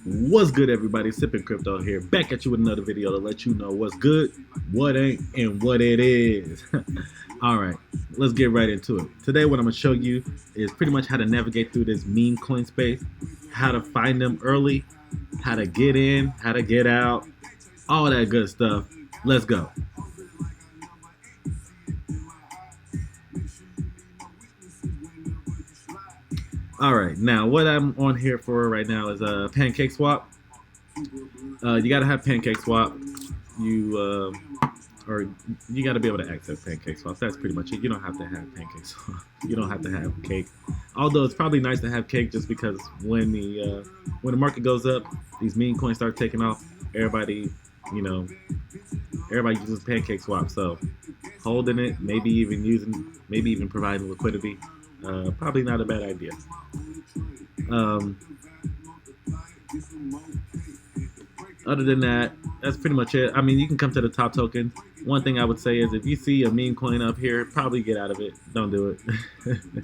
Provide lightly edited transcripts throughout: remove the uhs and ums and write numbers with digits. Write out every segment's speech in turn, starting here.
What's good, everybody? Sippin Crypto here, back at you with another video to let you know what's good, what ain't, and what it is. All right, let's get right into it. Today, what I'm gonna show you is pretty much how to navigate through this meme coin space, how to find them early, how to get in, how to get out, all that good stuff. Let's go. All right, now what I'm on here for right now is a pancake swap. You gotta have pancake swap. You or you got to be able to access pancake sauce. That's pretty much it. You don't have to have pancake sauce. You don't have to have cake. Although it's probably nice to have cake, just because when the market goes up, these meme coins start taking off. Everybody, you know, everybody uses pancake swap. So holding it, maybe even providing liquidity, probably not a bad idea. Um, Other than that, that's pretty much it. I mean, you can come to the top token. One thing I would say is if you see a meme coin up here, probably get out of it. Don't do it.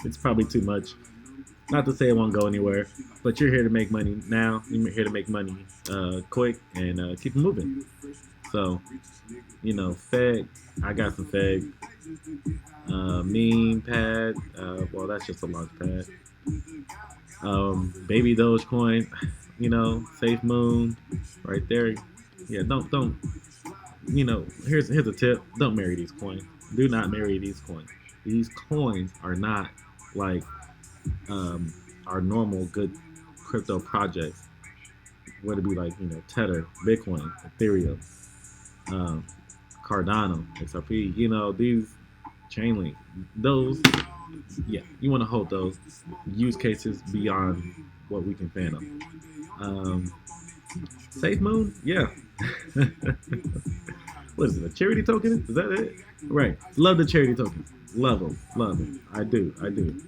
It's probably too much. Not to say it won't go anywhere, but you're here to make money now. You're here to make money quick and keep it moving. So, Fed. I got some Fed. Meme pad. Well, that's just a launch pad. Baby Dogecoin. Safe Moon, right there. Yeah, don't. Here's a tip: don't marry these coins. Do not marry these coins. These coins are not like our normal good crypto projects. Would it be like Tether, Bitcoin, Ethereum, um, Cardano, XRP? These Chainlink. Those, yeah, you want to hold those use cases beyond what we can fathom. Safe Moon, yeah. What is it? A charity token? Is that it? Right. Love the charity token. Love them. Love them. I do. I do.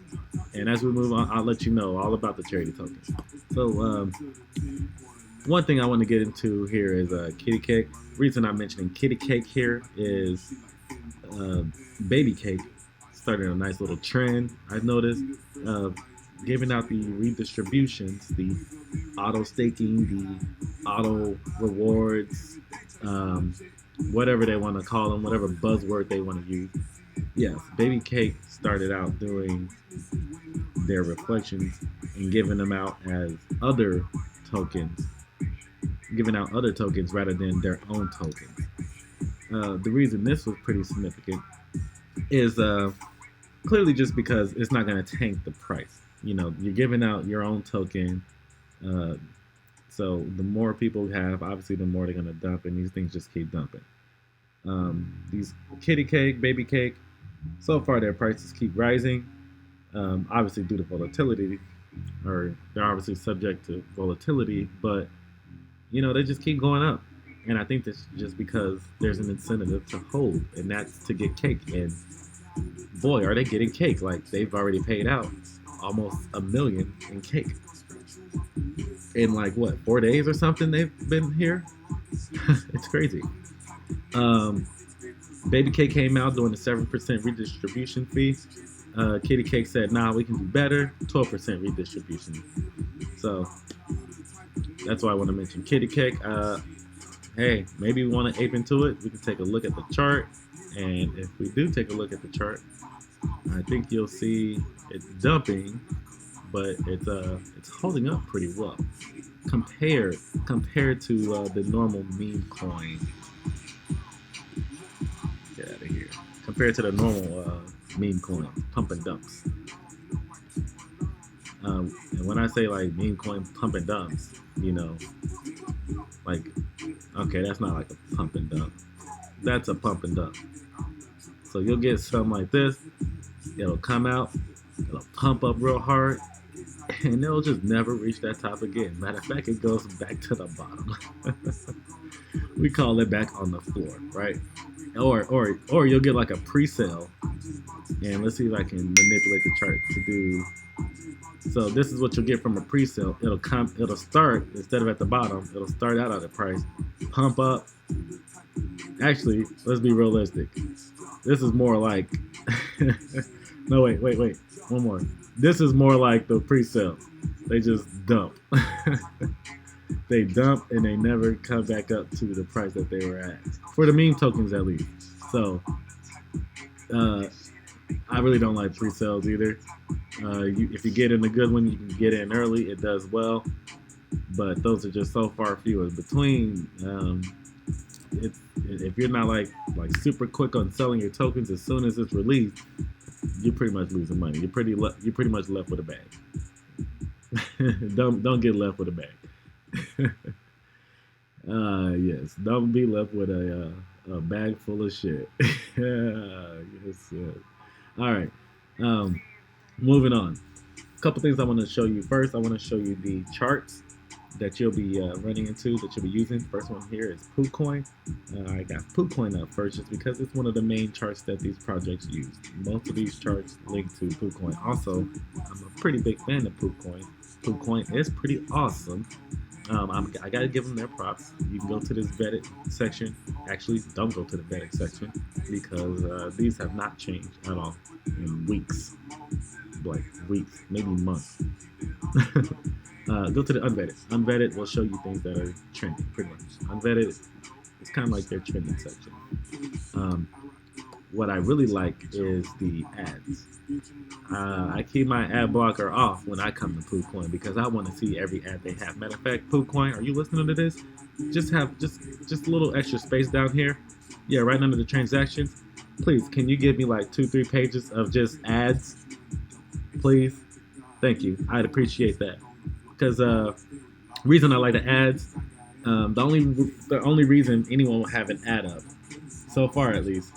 And as we move on, I'll let you know all about the charity tokens. So, one thing I want to get into here is kitty cake. Reason I'm mentioning kitty cake here is uh, baby cake started a nice little trend. I've noticed giving out the redistributions, the auto staking, the auto rewards, whatever they want to call them, whatever buzzword they want to use. Yes, Baby Cake started out doing their reflections and giving them out as other tokens, giving out other tokens rather than their own tokens. The reason this was pretty significant is clearly just because it's not going to tank the price. You're giving out your own token, uh, so the more people have, obviously, the more they're going to dump, and these things just keep dumping. These kitty cake, baby cake, so far their prices keep rising, obviously due to volatility, or they're obviously subject to volatility, but they just keep going up. And I think that's just because there's an incentive to hold, and that's to get cake. And boy, are they getting cake! Like they've already paid out almost $1 million in cake in like what 4 days or something. They've been here. It's crazy. Um, Baby Cake came out doing a 7% redistribution fee. Kitty Cake said, "Nah, we can do better. 12% redistribution." So that's why I want to mention Kitty Cake. Hey, maybe we want to ape into it. We can take a look at the chart, and if we do take a look at the chart, I think you'll see it's dumping, but it's holding up pretty well compared to the normal meme coin. Get out of here. Compared to the normal meme coin, pump and dumps. And when I say like meme coin pump and dumps, like, okay, that's not like a pump and dump. That's a pump and dump. So you'll get something like this. It'll come out, it'll pump up real hard, and it'll just never reach that top again. Matter of fact, it goes back to the bottom. We call it back on the floor, right? Or you'll get like a pre-sale, and let's see if I can manipulate the chart to do. So this is what you'll get from a pre-sale. It'll start, instead of at the bottom, it'll start out at a price, pump up. Actually, let's be realistic. This is more like no, wait, one more. This is more like the pre-sale. They just dump. They dump and they never come back up to the price that they were at for the meme tokens at least. So uh, I really don't like pre-sales either. If you get in a good one, you can get in early. It does well, but those are just so far few in between. If you're not like super quick on selling your tokens as soon as it's released, you're pretty much losing money. You're pretty much left with a bag. Don't get left with a bag. Yes, don't be left with a bag full of shit. Yes, yes. All right. Um, moving on. A couple things I want to show you. First, I want to show you the charts that you'll be running into, that you'll be using. First one here is Memecoin. I got Memecoin up first just because it's one of the main charts that these projects use. Most of these charts link to Memecoin. Also, I'm a pretty big fan of Memecoin. Memecoin is pretty awesome. I gotta give them their props. You can go to this vetted section. Actually, don't go to the vetted section because these have not changed at all in weeks, like weeks, maybe months. Go to the unvetted. Unvetted will show you things that are trending, pretty much. Unvetted, it's kind of like their trending section. Um, what I really like is the ads. I keep my ad blocker off when I come to Memecoin because I want to see every ad they have. Matter of fact, Memecoin, are you listening to this? Just a little extra space down here. Yeah, right under the transactions. Please, can you give me like 2-3 pages of just ads? Please, thank you. I'd appreciate that. Because reason I like the ads, the only reason anyone will have an ad up, so far at least,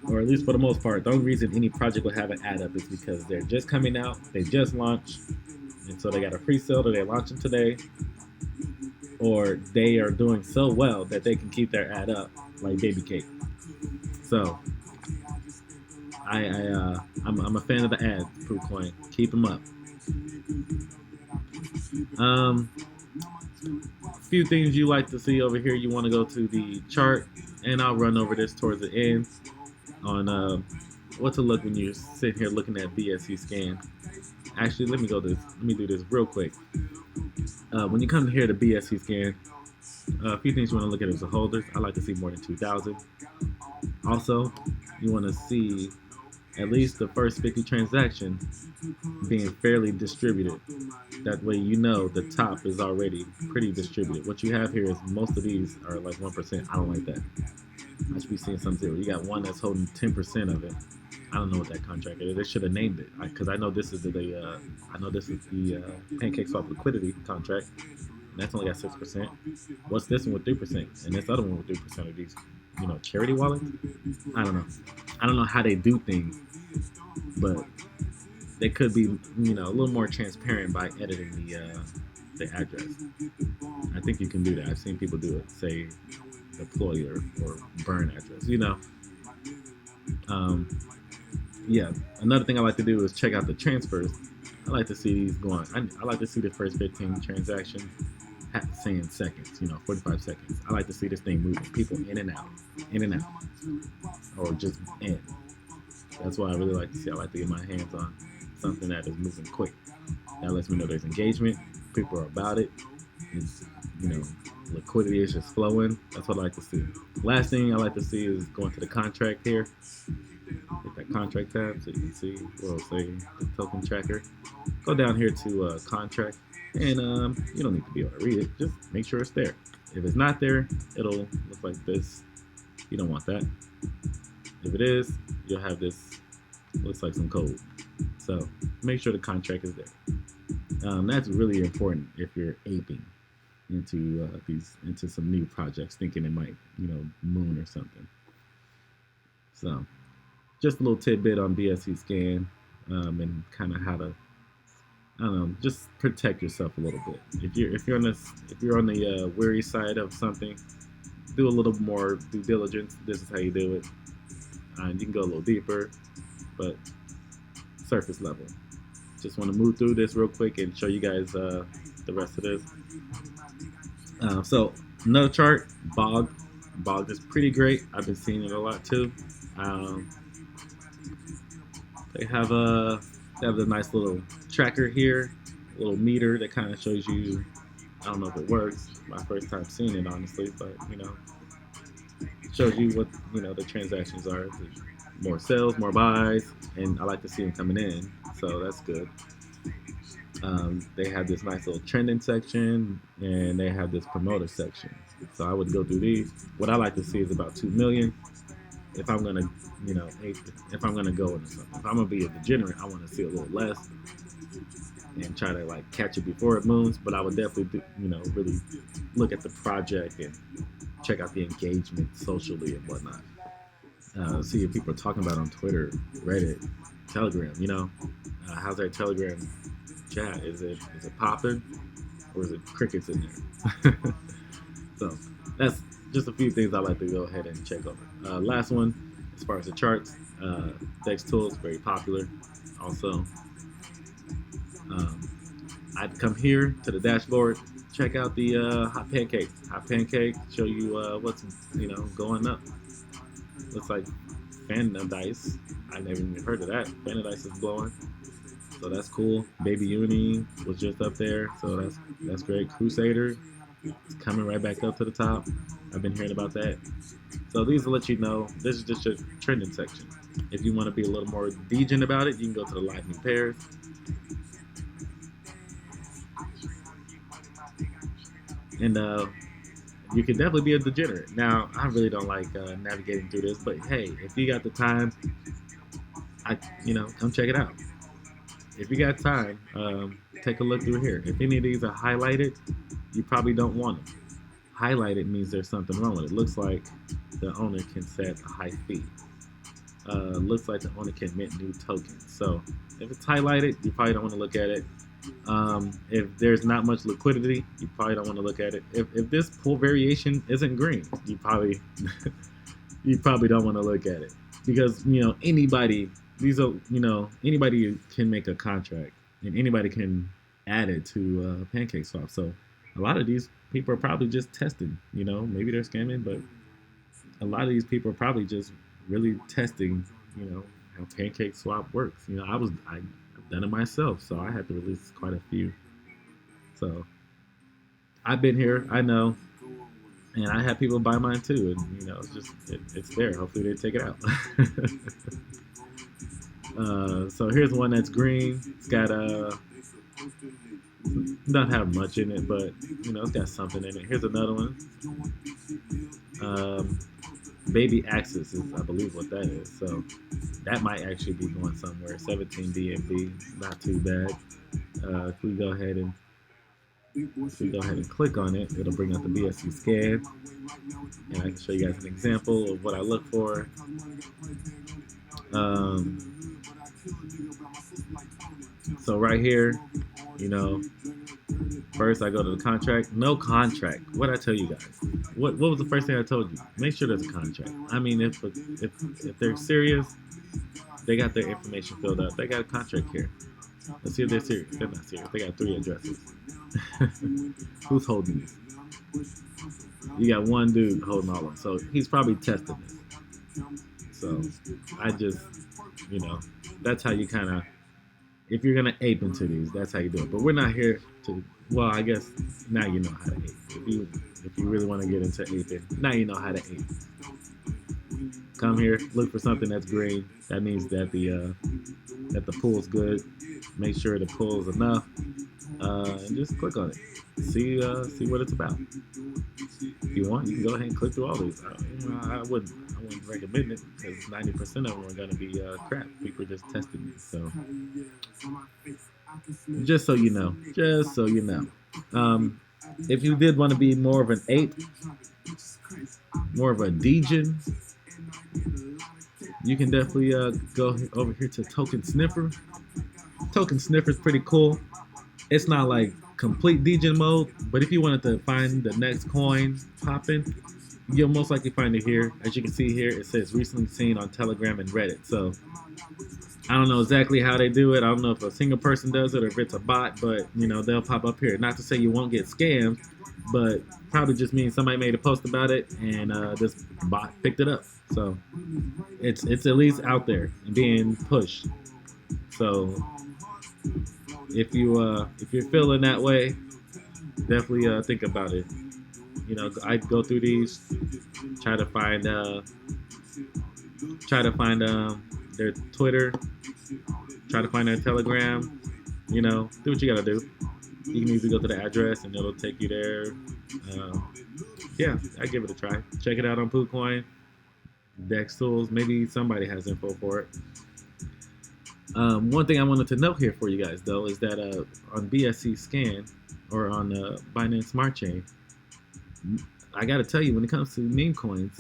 or at least for the most part, the only reason any project will have an ad up is because they're just coming out, they just launched, and so they got a pre-sale or they're launching today, or they are doing so well that they can keep their ad up like baby cake. So I'm a fan of the ads, Memecoin. Keep them up. A few things you like to see over here. You want to go to the chart, and I'll run over this towards the end on what to look when you're sitting here looking at BSC scan. Actually, let me do this real quick. When you come here to BSC scan, a few things you want to look at is the holders. I like to see more than 2,000. Also, you want to see at least the first 50 transactions being fairly distributed. That way you know the top is already pretty distributed. What you have here is most of these are like 1%. I don't like that. I should be seeing some zero. You got one that's holding 10% of it. I don't know what that contract is. They should have named it because I know this is the Pancake Swap liquidity contract. And that's only got 6%. What's this one with 3%? And this other one with 3% of these, charity wallets? I don't know. I don't know how they do things, but they could be, a little more transparent by editing the address. I think you can do that. I've seen people do it, say deploy or burn address. Yeah. Another thing I like to do is check out the transfers. I like to see these going. I like to see the first 15 transactions saying seconds, 45 seconds. I like to see this thing moving, people in and out, or just in. That's what I really like to see. I like to get my hands on something that is moving quick. That lets me know there's engagement. People are about it. It's, liquidity is just flowing. That's what I like to see. Last thing I like to see is going to the contract here. Hit that contract tab so you can see where it'll say the token tracker. Go down here to contract, and you don't need to be able to read it. Just make sure it's there. If it's not there, it'll look like this. You don't want that. If it is, you'll have this. Looks like some code. So make sure the contract is there. That's really important if you're aping into some new projects, thinking it might, moon or something. So just a little tidbit on BSC scan and kind of how to, I don't know, just protect yourself a little bit. If you're on the weary side of something, do a little more due diligence. This is how you do it. You can go a little deeper, but surface level. Just want to move through this real quick and show you guys the rest of this. So another chart, Bog. Bog is pretty great. I've been seeing it a lot too. They have a nice little tracker here, a little meter that kind of shows you don't know if it works. My first time seeing it, honestly, but shows you what the transactions are. More sales, more buys, and I like to see them coming in, so that's good. They have this nice little trending section, and they have this promoter section. So I would go through these. What I like to see is about 2 million. If I'm gonna, if I'm gonna go into something, if I'm gonna be a degenerate, I want to see a little less and try to like catch it before it moves. But I would definitely, really look at the project and check out the engagement socially and whatnot. See if people are talking about it on Twitter, Reddit, Telegram. How's their Telegram chat? Is it popping, or is it crickets in there? So that's just a few things I like to go ahead and check over. Last one, as far as the charts, Dex Tools, very popular. Also, I'd come here to the dashboard, check out the hot pancake. Hot pancake show you what's going up. Looks like Dice. I never even heard of that. Dice is blowing, so that's cool. Baby Uni was just up there, so that's great. Crusader is coming right back up to the top. I've been hearing about that. So these will let you know. This is just your trending section. If you want to be a little more degen about it, you can go to the live new pairs. And you can definitely be a degenerate. Now, I really don't like navigating through this, but hey, if you got the time, come check it out. If you got time, take a look through here. If any of these are highlighted, you probably don't want them. Highlighted means there's something wrong with it. Looks like the owner can set a high fee. Looks like the owner can mint new tokens. So if it's highlighted, you probably don't want to look at it. If there's not much liquidity, you probably don't want to look at it. If this pull variation isn't green, you probably don't want to look at it, because anybody can make a contract, and anybody can add it to PancakeSwap. So a lot of these people are probably just testing. Maybe they're scamming, but a lot of these people are probably just really testing. How PancakeSwap works. I've done it myself, so I had to release quite a few. So I've been here, I know, and I had people buy mine too, and it's there. Hopefully they take it out. So here's one that's green. It's got not have much in it, but it's got something in it. Here's another one. Baby Axis is, I believe, what that is. So that might actually be going somewhere. 17 DMB, not too bad. If we go ahead and click on it, it'll bring up the BSC scan, and I can show you guys an example of what I look for. So right here, first I go to the contract. No contract. What did I tell you guys? What was the first thing I told you? Make sure there's a contract. I mean, if they're serious, they got their information filled out. They got a contract here. Let's see if they're serious. They're not serious. They got 3 addresses. Who's holding this? You got one dude holding all of them. So he's probably testing this. So I just, that's how you kind of, if you're going to ape into these, that's how you do it. But we're not here to, well, I guess now you know how to ape. If you really want to get into aping, now you know how to ape. Come here, look for something that's green. That means that the pool's good. Make sure the pool's enough, and just click on it. See what it's about. If you want, you can go ahead and click through all these. I wouldn't recommend it, because 90% of them are going to be crap. People are just testing it. So just so you know. If you did want to be more of an ape, more of a degen, you can definitely go over here to Token Sniffer. Token Sniffer is pretty cool. It's not like complete degen mode, but if you wanted to find the next coin popping, you'll most likely find it here. As you can see here, it says recently seen on Telegram and Reddit. So I don't know exactly how they do it. I don't know if a single person does it or if it's a bot, but they'll pop up here. Not to say you won't get scammed, but probably just means somebody made a post about it and this bot picked it up. So it's at least out there and being pushed. So if you're feeling that way, definitely think about it. I go through these, try to find their Twitter, try to find their Telegram. Do what you gotta do. You can easily go to the address and it'll take you there. Um, yeah, I give it a try. Check it out on PooCoin, Dex Tools. Maybe somebody has info for it. One thing I wanted to note here for you guys though is that on BSC Scan or on Binance Smart Chain, I got to tell you, when it comes to meme coins,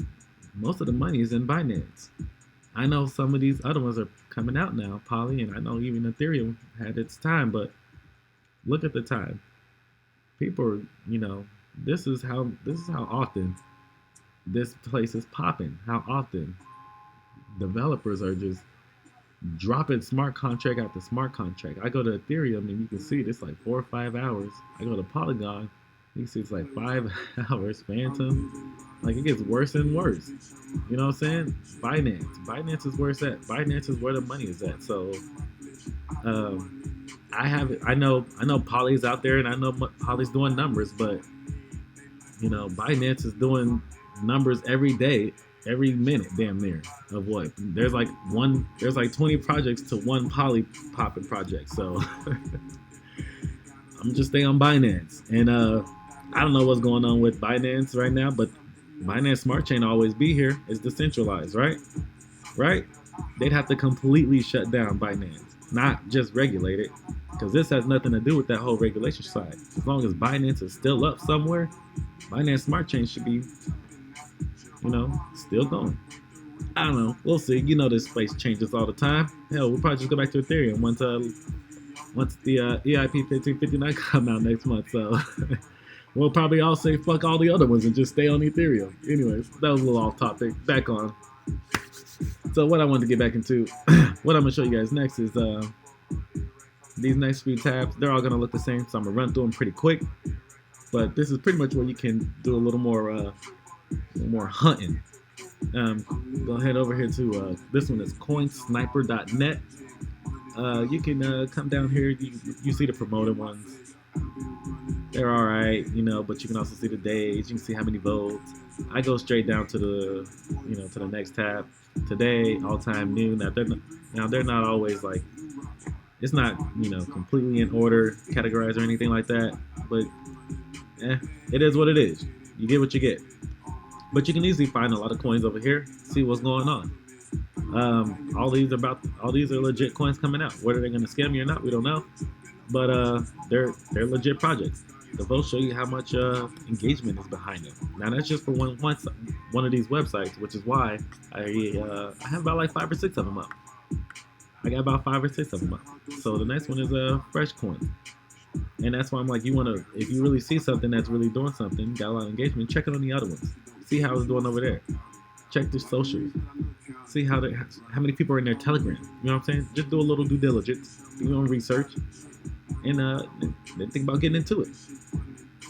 most of the money is in Binance. I know some of these other ones are coming out now, Poly, and I know even Ethereum had its time, but look at the time. People are, this is how often this place is popping. How often developers are just dropping smart contract after smart contract. I go to Ethereum and you can see it's like 4 or 5 hours. I go to Polygon, you can see it's like 5 hours. Phantom, like it gets worse and worse. You know what I'm saying? Binance is where it's at. Binance is where the money is at. So, I know Poly's out there, and I know Poly's doing numbers, but Binance is doing numbers every day, every minute, damn near. Of what? There's like 20 projects to one Poly popping project. So I'm just staying on Binance, and I don't know what's going on with Binance right now, but Binance Smart Chain always be here. It's decentralized, right? Right? They'd have to completely shut down Binance, not just regulate it, because this has nothing to do with that whole regulation side. As long as Binance is still up somewhere, Binance Smart Chain should be, still going. I don't know. We'll see. This space changes all the time. Hell, we'll probably just go back to Ethereum once the EIP 1559 come out next month. So we'll probably all say fuck all the other ones and just stay on Ethereum. Anyways, that was a little off topic. Back on. So what I wanted to get back into, what I'm gonna show you guys next is these next few tabs. They're all gonna look the same, so I'm gonna run through them pretty quick. But this is pretty much where you can do a little more hunting. Go ahead over here to this one is coinsniper.net. You can come down here. You see the promoted ones. They're all right, but you can also see the days. You can see how many votes. I go straight down to the next tab. Today, all time new. Now they're not always like, it's not completely in order, categorized or anything like that. But it is what it is. You get what you get. But you can easily find a lot of coins over here. See what's going on. All these are legit coins coming out. Whether they're gonna scam you or not, we don't know. But they're legit projects. The votes show you how much engagement is behind them. Now that's just for one of these websites, which is why I have about like 5 or 6 of them up. I got about 5 or 6 of them up. So the next one is Fresh Coin. And that's why I'm like, if you really see something that's really doing something, got a lot of engagement, check it on the other ones. See how it's doing over there. Check their socials. See how many people are in their Telegram. You know what I'm saying? Just do a little due diligence, do your own research, and then think about getting into it.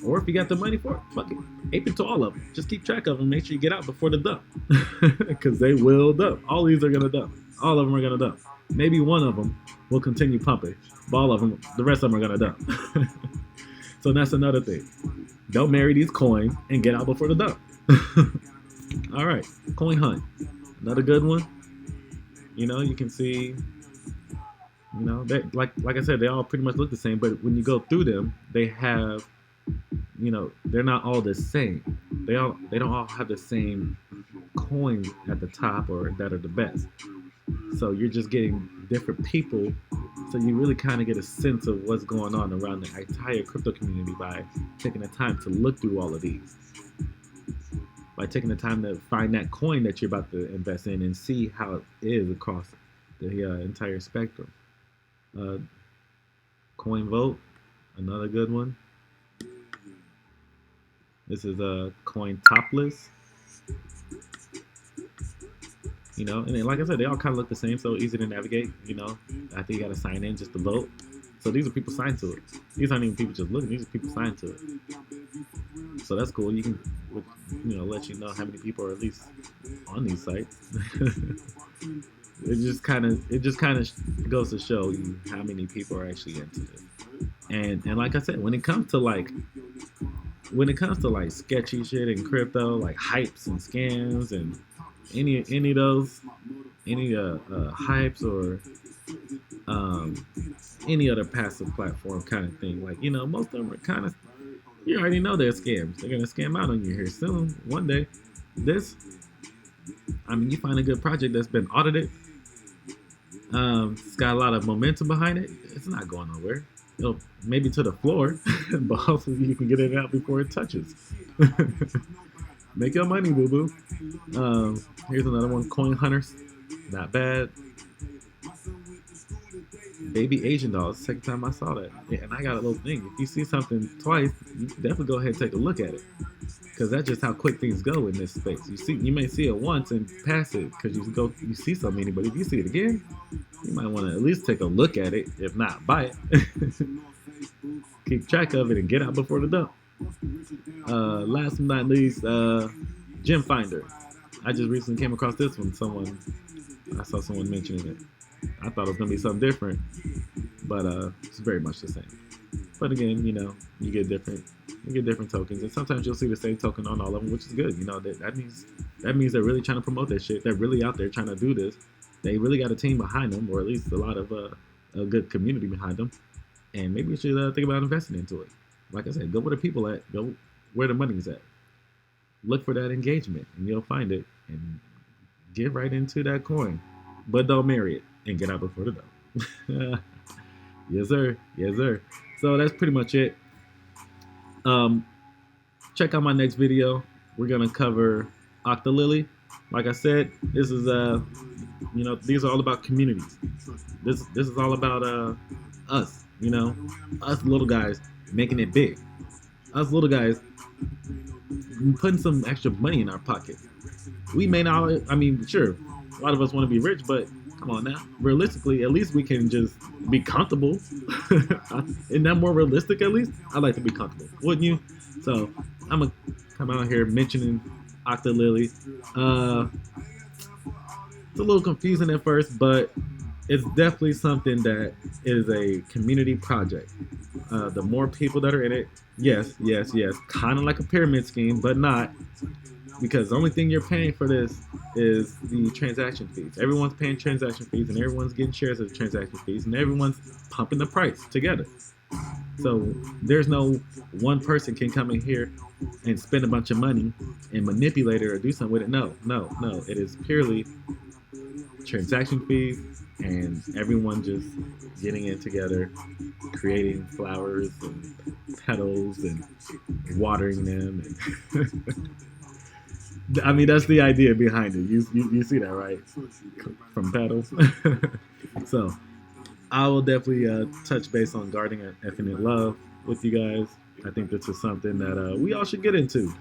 Or if you got the money for it, fuck it, ape into all of them. Just keep track of them. Make sure you get out before the dump, because they will dump. All these are gonna dump. All of them are gonna dump. Maybe one of them will continue pumping, but all of them, the rest of them are gonna dump. So that's another thing. Don't marry these coins and get out before the dump. All right, Coin Hunt, another good one. You can see, they, like I said, they all pretty much look the same. But when you go through them, they have, they're not all the same. They don't all have the same coins at the top or that are the best. So you're just getting different people. So you really kind of get a sense of what's going on around the entire crypto community by taking the time to look through all of these. By taking the time to find that coin that you're about to invest in and see how it is across the entire spectrum. Coin Vote, another good one. This is a Coin Topless. And then, like I said, they all kind of look the same, so easy to navigate. I think you got to sign in just to vote. So these are people signed to it. These aren't even people just looking. These are people signed to it. So that's cool. You can, let you know how many people are at least on these sites. it just kind of goes to show you how many people are actually into this. And like I said, when it comes to like sketchy shit in crypto, like hypes and scams and any of those any hypes or um, any other passive platform kind of thing, like most of them are kind of, you already know they're scams. They're gonna scam out on you here soon, one day. This, I mean, you find a good project that's been audited, it's got a lot of momentum behind it. It's not going nowhere. It'll maybe to the floor, but hopefully you can get it out before it touches. Make your money, boo boo. Here's another one, Coin Hunters. Not bad. Baby Asian dolls. Second time I saw that, yeah, and I got a little thing. If you see something twice, you definitely go ahead and take a look at it, because that's just how quick things go in this space. You may see it once and pass it because you see so many, but if you see it again, you might want to at least take a look at it, if not buy it. Keep track of it and get out before the dump. Last but not least, Gem Finder. I just recently came across this one. I saw someone mentioning it. I thought it was gonna be something different, but it's very much the same. But again, you get different tokens, and sometimes you'll see the same token on all of them, which is good. That means they're really trying to promote that shit. They're really out there trying to do this. They really got a team behind them, or at least a lot of a good community behind them. And maybe you should think about investing into it. Like I said, go where the people at. Go where the money's at. Look for that engagement, and you'll find it. And get right into that coin, but don't marry it and get out before the dough. Yes, sir. Yes, sir. So that's pretty much it. Check out my next video. We're gonna cover Octolily. Like I said, this is these are all about communities. This is all about us. Us little guys making it big. Us little guys putting some extra money in our pockets. We may not. I mean, sure, a lot of us want to be rich, but come on now. Realistically, at least we can just be comfortable. Isn't that more realistic? At least I'd like to be comfortable, wouldn't you? So I'm gonna come out here mentioning Octolily. It's a little confusing at first, but it's definitely something that is a community project. The more people that are in it, yes, kind of like a pyramid scheme, but not, because the only thing you're paying for this is the transaction fees. Everyone's paying transaction fees, and everyone's getting shares of the transaction fees, and everyone's pumping the price together. So there's no one person can come in here and spend a bunch of money and manipulate it or do something with it. No. It is purely transaction fees, and everyone just getting in together, creating flowers and petals and watering them. And I mean, that's the idea behind it. You see that, right? From petals. So I will definitely touch base on guarding infinite love with you guys. I think this is something that we all should get into.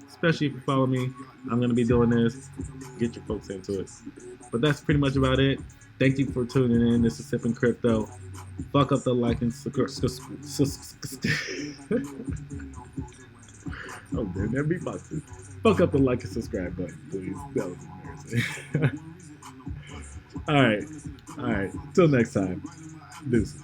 Especially if you follow me, I'm going to be doing this. Get your folks into it. But that's pretty much about it. Thank you for tuning in. This is Sippin Crypto. Fuck up the like and oh, damn, that beatboxing. Fuck up the like and subscribe button, please. That was embarrassing. All right. Till next time. Deuces.